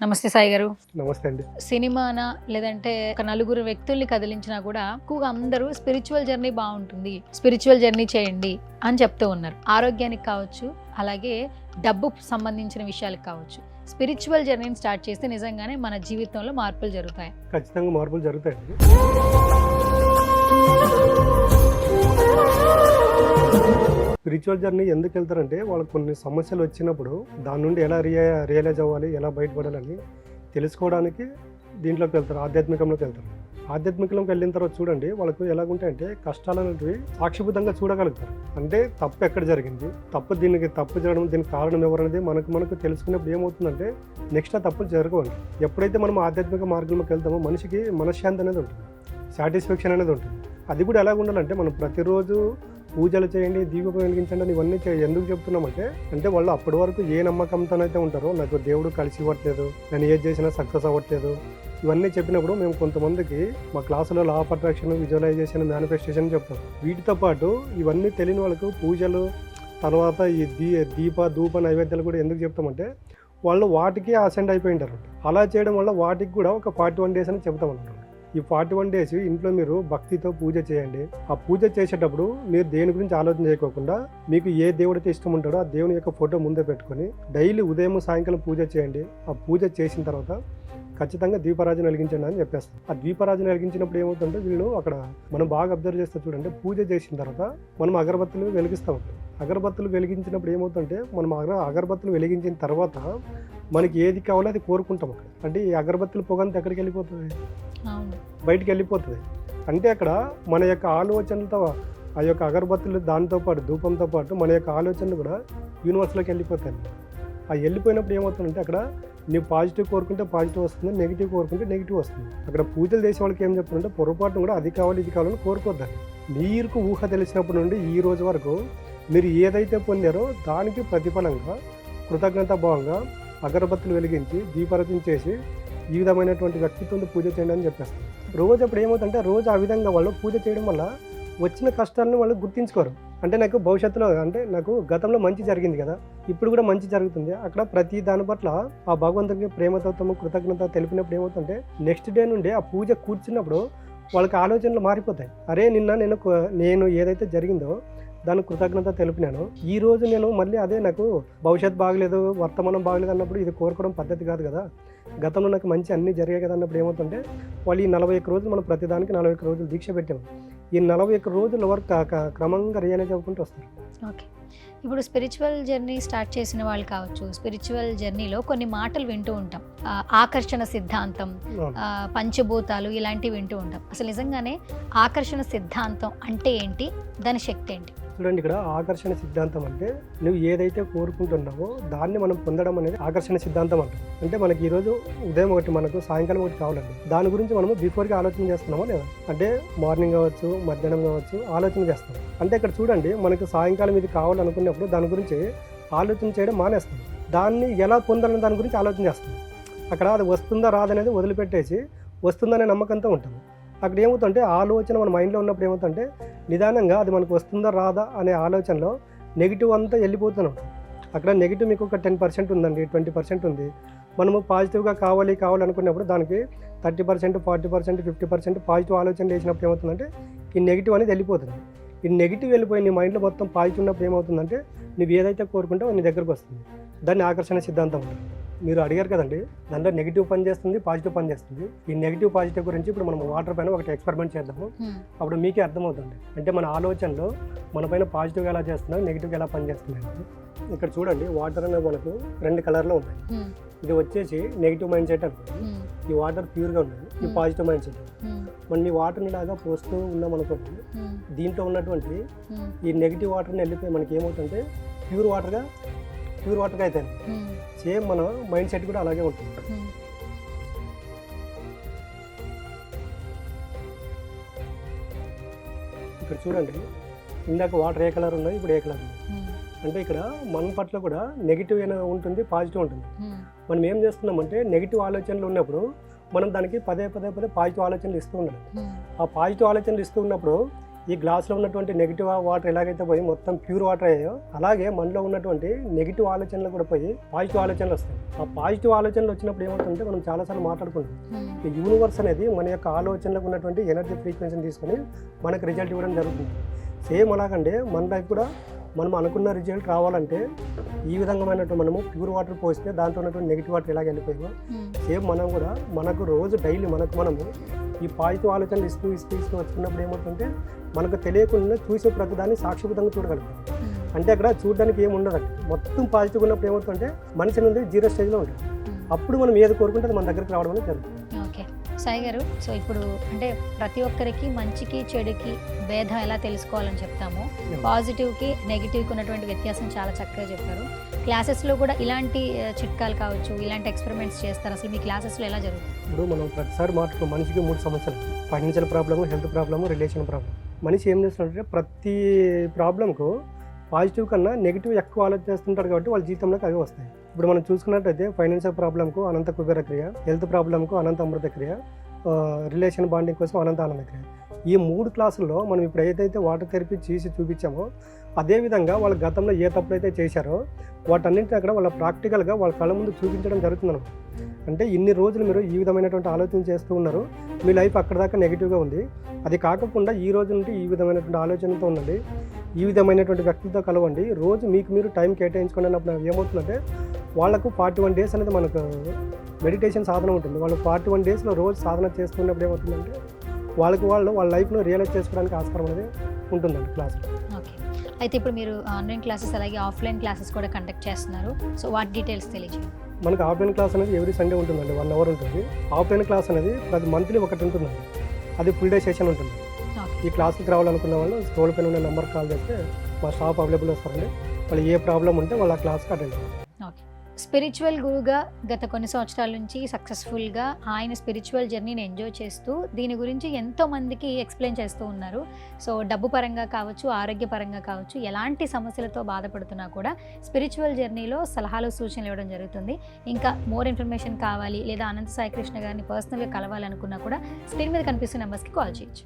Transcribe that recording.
నమస్తే సాయి గారు. నమస్తే అండి. సినిమానా లేదంటే ఒక నలుగురు వ్యక్తుల్ని కదిలించినా కూడా ఎక్కువగా అందరూ స్పిరిచువల్ జర్నీ బాగుంటుంది, స్పిరిచువల్ జర్నీ చేయండి అని చెప్తూ ఉన్నారు. ఆరోగ్యానికి కావచ్చు, అలాగే డబ్బు సంబంధించిన విషయాలకు కావచ్చు. స్పిరిచువల్ జర్నీని స్టార్ట్ చేస్తే నిజంగానే మన జీవితంలో మార్పులు జరుగుతాయి. ఖచ్చితంగా మార్పులు జరుగుతాయండి. స్పిరిచువల్ జర్నీ ఎందుకు వెళ్తారంటే వాళ్ళకి కొన్ని సమస్యలు వచ్చినప్పుడు దాని నుండి ఎలా రియలైజ్ అవ్వాలి, ఎలా బయటపడాలని తెలుసుకోవడానికి దీంట్లోకి వెళ్తారు, ఆధ్యాత్మికంలోకి వెళ్తారు. ఆధ్యాత్మికంలోకి వెళ్ళిన తర్వాత చూడండి వాళ్ళకు ఎలాగుంటాయంటే కష్టాలు అనేవి సాక్షిబద్ధంగా చూడగలుగుతారు. అంటే తప్పు ఎక్కడ జరిగింది, తప్పు జరగడం దీనికి కారణం ఎవరనేది మనకు తెలుసుకున్నప్పుడు ఏమవుతుందంటే నెక్స్ట్ ఆ తప్పులు జరగవండి. ఎప్పుడైతే మనం ఆధ్యాత్మిక మార్గంలోకి వెళ్తామో మనిషికి మనశ్శాంతి అనేది ఉంటుంది, సాటిస్ఫాక్షన్ అనేది ఉంటుంది. అది కూడా ఎలాగ ఉండాలంటే మనం ప్రతిరోజు పూజలు చేయండి, దీపం వెలిగించండి అని ఇవన్నీ ఎందుకు చెప్తున్నామంటే అంటే వాళ్ళు అప్పటి వరకు ఏ నమ్మకంతోనైతే ఉంటారో నాకు దేవుడు కలిసి ఇవ్వట్లేదు, నేను ఏది చేసినా సక్సెస్ అవ్వట్లేదు, ఇవన్నీ చెప్పినప్పుడు మేము కొంతమందికి మా క్లాసులో law of attraction, visualisation, manifestation చెప్తాం. వీటితో పాటు ఇవన్నీ తెలియని వాళ్ళకు పూజలు తర్వాత ఈ ధూప నైవేద్యాలు కూడా ఎందుకు చెప్తామంటే వాళ్ళు వాటికి అసెండ్ అయిపోయి ఉంటారు. అలా చేయడం వల్ల వాటికి కూడా ఒక 41 days అని చెప్తాం అన్నమాట. ఈ 41 days ఇంట్లో మీరు భక్తితో పూజ చేయండి. ఆ పూజ చేసేటప్పుడు మీరు దేని గురించి ఆలోచన చేయకోకుండా మీకు ఏ దేవుడితో ఇష్టం ఉంటాడో ఆ దేవుని యొక్క ఫోటో ముందే పెట్టుకొని డైలీ ఉదయం సాయంకాలం పూజ చేయండి. ఆ పూజ చేసిన తర్వాత ఖచ్చితంగా దీపారాజన వెలిగించండి అని చెప్పేస్తాం. ఆ దీపారాజన వెలిగించినప్పుడు ఏమవుతుందంటే వీళ్ళు అక్కడ మనం బాగా అబ్జర్వ్ చేస్తే చూడండి, పూజ చేసిన తర్వాత మనం అగరబత్తులు వెలిగిస్తాం. అగరబత్తులు వెలిగించినప్పుడు ఏమవుతుందంటే మనం అగరబత్తులు వెలిగించిన తర్వాత మనకి ఏది కావాలో అది కోరుకుంటాం. అంటే ఈ అగరబత్తుల పొగంతా ఎక్కడికి వెళ్ళిపోతుంది, బయటికి వెళ్ళిపోతుంది. అంటే అక్కడ మన యొక్క ఆలోచనలతో ఆ యొక్క అగరబత్తులు దాంతో పాటు ధూపంతో పాటు మన యొక్క ఆలోచనలు కూడా యూనివర్స్లోకి వెళ్ళిపోతాయి. ఆ వెళ్ళిపోయినప్పుడు ఏమవుతుందంటే అక్కడ నీవు పాజిటివ్ కోరుకుంటే పాజిటివ్ వస్తుంది, నెగిటివ్ కోరుకుంటే నెగిటివ్ వస్తుంది. అక్కడ పూజలు చేసే వాళ్ళకి ఏం చెప్తుందంటే పొరపాటును కూడా అది కావాలి ఇది కావాలని కోరుకోద్దండి. మీకు ఊహ తెలిసినప్పటి నుండి ఈ రోజు వరకు మీరు ఏదైతే పొందారో దానికి ప్రతిఫలంగా కృతజ్ఞతాభావంగా అగరబత్తులు వెలిగించి దీపారాధన చేసి ఈ విధమైనటువంటి వ్యక్తిత్వంతో పూజ చేయండి అని చెప్పేస్తాం. రోజు అప్పుడు ఏమవుతుందంటే రోజు ఆ విధంగా వాళ్ళు పూజ చేయడం వల్ల వచ్చిన కష్టాలను వాళ్ళు గుర్తించుకోరు. అంటే నాకు భవిష్యత్తులో అంటే నాకు గతంలో మంచి జరిగింది కదా, ఇప్పుడు కూడా మంచి జరుగుతుంది. అక్కడ ప్రతి దాని పట్ల ఆ భగవంతుడికి ప్రేమతత్వము కృతజ్ఞత తెలిపినప్పుడు ఏమవుతుంటే నెక్స్ట్ డే నుండి ఆ పూజ కూర్చున్నప్పుడు వాళ్ళకి ఆలోచనలు మారిపోతాయి. అరే నిన్న నేను ఏదైతే జరిగిందో దానికి కృతజ్ఞత తెలిపినాను, ఈ రోజు నేను మళ్ళీ అదే నాకు భవిష్యత్తు బాగలేదు, వర్తమానం బాగలేదు అన్నప్పుడు ఇది కోరుకోవడం పద్ధతి కాదు కదా, గతంలో నాకు మంచి అన్నీ జరిగాయి కదా అన్నప్పుడు ఏమవుతుంటే వాళ్ళు ఈ 41 రోజులు మనం ప్రతిదానికి 41 రోజులు దీక్ష పెట్టాము. ఈ 41 రోజుల వరకు క్రమంగా రియలైజ్ అవ్వకుంటూ వస్తారు. ఓకే, ఇప్పుడు స్పిరిచువల్ జర్నీ స్టార్ట్ చేసిన వాళ్ళు కావచ్చు, స్పిరిచువల్ జర్నీలో కొన్ని మాటలు వింటూ ఉంటాం, ఆకర్షణ సిద్ధాంతం, పంచభూతాలు ఇలాంటివి వింటూ ఉంటాం. అసలు నిజంగానే ఆకర్షణ సిద్ధాంతం అంటే ఏంటి, దాని శక్తి ఏంటి? చూడండి, ఇక్కడ ఆకర్షణ సిద్ధాంతం అంటే నువ్వు ఏదైతే కోరుకుంటున్నావో దాన్ని మనం పొందడం అనేది ఆకర్షణ సిద్ధాంతం అంటాం. అంటే మనకి ఈరోజు ఉదయం ఒకటి మనకు సాయంకాలం ఒకటి కావాలండి, దాని గురించి మనము బిఫోర్గా ఆలోచన చేస్తున్నామా లేదా? అంటే మార్నింగ్ కావచ్చు, మధ్యాహ్నం కావచ్చు ఆలోచన చేస్తాం. అంటే ఇక్కడ చూడండి మనకు సాయంకాలం ఇది కావాలనుకున్నప్పుడు దాని గురించి ఆలోచన చేయడం మానేస్తాం. దాన్ని ఎలా పొందాలని దాని గురించి ఆలోచన చేస్తాం. అక్కడ అది వస్తుందా రాదనేది వదిలిపెట్టేసి వస్తుందనే నమ్మకంతో ఉంటాం. అక్కడ ఏమవుతుందంటే ఆలోచన మన మైండ్లో ఉన్నప్పుడు ఏమవుతుందంటే నిదానంగా అది మనకు వస్తుందా రాదా అనే ఆలోచనలో నెగిటివ్ అంతా వెళ్ళిపోతున్నాం. అక్కడ నెగిటివ్ మీకు ఒక 10% ఉందండి, 20% ఉంది. మనము పాజిటివ్గా కావాలనుకున్నప్పుడు దానికి 30%, 40%, 50% పాజిటివ్ ఆలోచన చేసినప్పుడు ఏమవుతుందంటే ఈ నెగిటివ్ అనేది వెళ్ళిపోతుంది. ఈ నెగిటివ్ వెళ్ళిపోయి నీ మైండ్లో మొత్తం పాజిటివ్ ఉన్నప్పుడు ఏమవుతుందంటే నువ్వు ఏదైతే కోరుకుంటావో నీ దగ్గరకు వస్తుంది. దాన్ని ఆకర్షణ సిద్ధాంతం ఉంటుంది. మీరు అడిగారు కదండి, దాంట్లో నెగిటివ్ పని చేస్తుంది, పాజిటివ్ పని చేస్తుంది. ఈ నెగిటివ్ పాజిటివ్ గురించి ఇప్పుడు మనం వాటర్ పైన ఒకటి ఎక్స్పెరిమెంట్ చేద్దాము, అప్పుడు మీకే అర్థమవుతుంది. అంటే మన ఆలోచనలో మన పైన పాజిటివ్గా ఎలా చేస్తున్నాం, నెగిటివ్గా ఎలా పని చేస్తున్నాయి. ఇక్కడ చూడండి వాటర్ అనేది మనకు 2 కలర్లో ఉన్నాయి. ఇది వచ్చేసి నెగిటివ్ మైండ్ సెట్ అనుకోండి, ఈ వాటర్ ప్యూర్గా ఉన్నది, ఈ పాజిటివ్ మైండ్ సెట్. మనం ఈ వాటర్ని లాగా పోస్తూ ఉన్నాం అనుకోండి, దీంట్లో ఉన్నటువంటి ఈ నెగిటివ్ వాటర్ని వెళ్ళిపోయి మనకి ఏమవుతుందంటే ప్యూర్ వాటర్గా అయితే సేమ్ మన మైండ్ సెట్ కూడా అలాగే ఉంటుంది. ఇక్కడ చూడండి, ఇందాక వాటర్ ఏ కలర్ ఉన్నాయి, ఇప్పుడు ఏ కలర్ ఉంది. అంటే ఇక్కడ మన పట్ల కూడా నెగిటివ్ ఉంటుంది, పాజిటివ్ ఉంటుంది. మనం ఏం చేస్తున్నామంటే నెగిటివ్ ఆలోచనలు ఉన్నప్పుడు మనం దానికి పదే పాజిటివ్ ఆలోచనలు ఇస్తూ ఉండాలి. ఆ పాజిటివ్ ఆలోచనలు ఇస్తూ ఉన్నప్పుడు ఈ గ్లాస్లో ఉన్నటువంటి నెగిటివ్ వాటర్ ఎలాగైతే పోయి మొత్తం ప్యూర్ వాటర్ అయ్యాయో అలాగే మనలో ఉన్నటువంటి నెగిటివ్ ఆలోచనలు కూడా పోయి పాజిటివ్ ఆలోచనలు వస్తాయి. ఆ పాజిటివ్ ఆలోచనలు వచ్చినప్పుడు ఏమవుతుందంటే మనం చాలాసార్లు మాట్లాడుకుంటాం, ఈ యూనివర్స్ అనేది మన యొక్క ఆలోచనలకు ఉన్నటువంటి ఎనర్జీ ఫ్రీక్వెన్సీని తీసుకొని మనకు రిజల్ట్ ఇవ్వడం జరుగుతుంది. సేమ్ అలాగంటే మన లైఫ్ కూడా మనం అనుకున్న రిజల్ట్ రావాలంటే ఈ విధంగామైనటువంటి మనము ప్యూర్ వాటర్ పోస్తే దాంట్లో ఉన్నటువంటి నెగిటివ్ వాటర్ ఎలాగ వెళ్ళిపోయామో సేమ్ మనం కూడా మనకు రోజు డైలీ మనము ఈ పాజిటివ్ ఆలోచనలు ఇస్తూ వచ్చుకున్నప్పుడు ఏమవుతుందంటే మనకు తెలియకుండా చూసే ప్రతిదాన్ని సాక్షిభూతంగా చూడగలుగుతాం. అంటే అక్కడ చూడడానికి ఏమి ఉండదు, మొత్తం పాజిటివ్ ఉన్నప్పుడు ఏమవుతుందంటే మనిషి నుండి 0 స్టేజ్లో ఉంటుంది. అప్పుడు మనం ఏది కోరుకుంటే అది మన దగ్గరికి రావడం అనేది జరుగుతుంది. ఓకే సాయి గారు, సో ఇప్పుడు అంటే ప్రతి ఒక్కరికి మంచికి చెడుకి భేదం ఎలా తెలుసుకోవాలని చెప్తాము, పాజిటివ్కి నెగిటివ్కి ఉన్నటువంటి వ్యత్యాసం చాలా చక్కగా చెప్పారు. క్లాసెస్లో కూడా ఇలాంటి చిట్కాలు కావచ్చు, ఇలాంటి ఎక్స్పెరిమెంట్స్ చేస్తారు. అసలు మీ క్లాసెస్లో ఎలా జరుగుతుంది? ఇప్పుడు మనం ప్రతిసారి మాట్లాడుకున్న మనిషికి 3 సమస్యలు: financial problem, health problem, relation problem. మనిషి ఏం చేస్తున్నాడంటే ప్రతి ప్రాబ్లంకు పాజిటివ్ కన్నా నెగిటివ్ ఎక్కువ ఆలోచిస్తుంటాడు కాబట్టి వాళ్ళ జీవితంలోకి అవి వస్తాయి. ఇప్పుడు మనం చూసుకున్నట్టయితే ఫైనాన్షియల్ ప్రాబ్లంకు అనంత కుబేర క్రియ, హెల్త్ ప్రాబ్లంకు అనంత అమృత క్రియ, రిలేషన్ బాండింగ్ కోసం అనంత ఆనంద క్రియ. ఈ 3 క్లాసుల్లో మనం ఇప్పుడు ఏదైతే వాటర్ థెరపీ చేసి చూపించామో అదేవిధంగా వాళ్ళ గతంలో ఏ తప్పులైతే చేశారో వాటన్నింటినీ అక్కడ వాళ్ళ ప్రాక్టికల్గా వాళ్ళ కళ్ళ ముందు చూపించడం జరుగుతుందన్నమాట. అంటే ఇన్ని రోజులు మీరు ఈ విధమైనటువంటి ఆలోచన చేస్తూ ఉన్నారు, మీ లైఫ్ అక్కడ దాకా నెగిటివ్గా ఉంది, అది కాకుండా ఈ రోజు నుండి ఈ విధమైనటువంటి ఆలోచనతో ఉండండి, ఈ విధమైనటువంటి వ్యక్తులతో కలవండి, రోజు మీకు మీరు టైం కేటాయించుకోండి అన్నప్పుడు ఏమవుతుందంటే వాళ్ళకు 41 డేస్ అనేది మనకు మెడిటేషన్ సాధన ఉంటుంది. వాళ్ళు 41 డేస్లో రోజు సాధన చేసుకున్నప్పుడు ఏమవుతుందంటే వాళ్ళ లైఫ్లో రియలైజ్ చేసుకోవడానికి ఆస్కారం అనేది ఉంటుందండి క్లాస్. ఓకే, అయితే ఇప్పుడు మీరు ఆన్లైన్ క్లాసెస్ అలాగే ఆఫ్లైన్ క్లాసెస్ కూడా కండక్ట్ చేస్తున్నారు, సో వాటి డీటెయిల్స్ తెలియజేయండి. మనకు ఆఫ్లైన్ క్లాస్ అనేది ఎవ్రీ సండే ఉంటుందండి, 1 అవర్ ఉంటుంది. ఆఫ్లైన్ క్లాస్ అనేది ప్రతి మంత్లీ ఒకటి ఉంటుందండి, అది ఫుల్ డే సెషన్ ఉంటుంది. ఈ క్లాస్కి రావాలనుకున్న వాళ్ళు స్క్రోల్ పైన ఉన్న నెంబర్కి కాల్ చేస్తే మా స్టాఫ్ అవైలబుల్ వస్తారండి. వాళ్ళు ఏ ప్రాబ్లం ఉంటే వాళ్ళు ఆ క్లాస్కి అటెండ్ అవుతారు. ఓకే, స్పిరిచువల్ గురువుగా గత కొన్ని సంవత్సరాల నుంచి సక్సెస్ఫుల్గా ఆయన స్పిరిచువల్ జర్నీని ఎంజాయ్ చేస్తూ దీని గురించి ఎంతో మందికి ఎక్స్ప్లెయిన్ చేస్తూ ఉన్నారు. సో డబ్బు పరంగా కావచ్చు, ఆరోగ్యపరంగా కావచ్చు, ఎలాంటి సమస్యలతో బాధపడుతున్నా కూడా స్పిరిచువల్ జర్నీలో సలహాలు సూచనలు ఇవ్వడం జరుగుతుంది. ఇంకా మోర్ ఇన్ఫర్మేషన్ కావాలి లేదా అనంత సాయి కృష్ణ గారిని పర్సనల్గా కలవాలనుకున్నా కూడా స్క్రీన్ మీద కనిపిస్తున్న నెంబర్స్కి కాల్ చేయొచ్చు.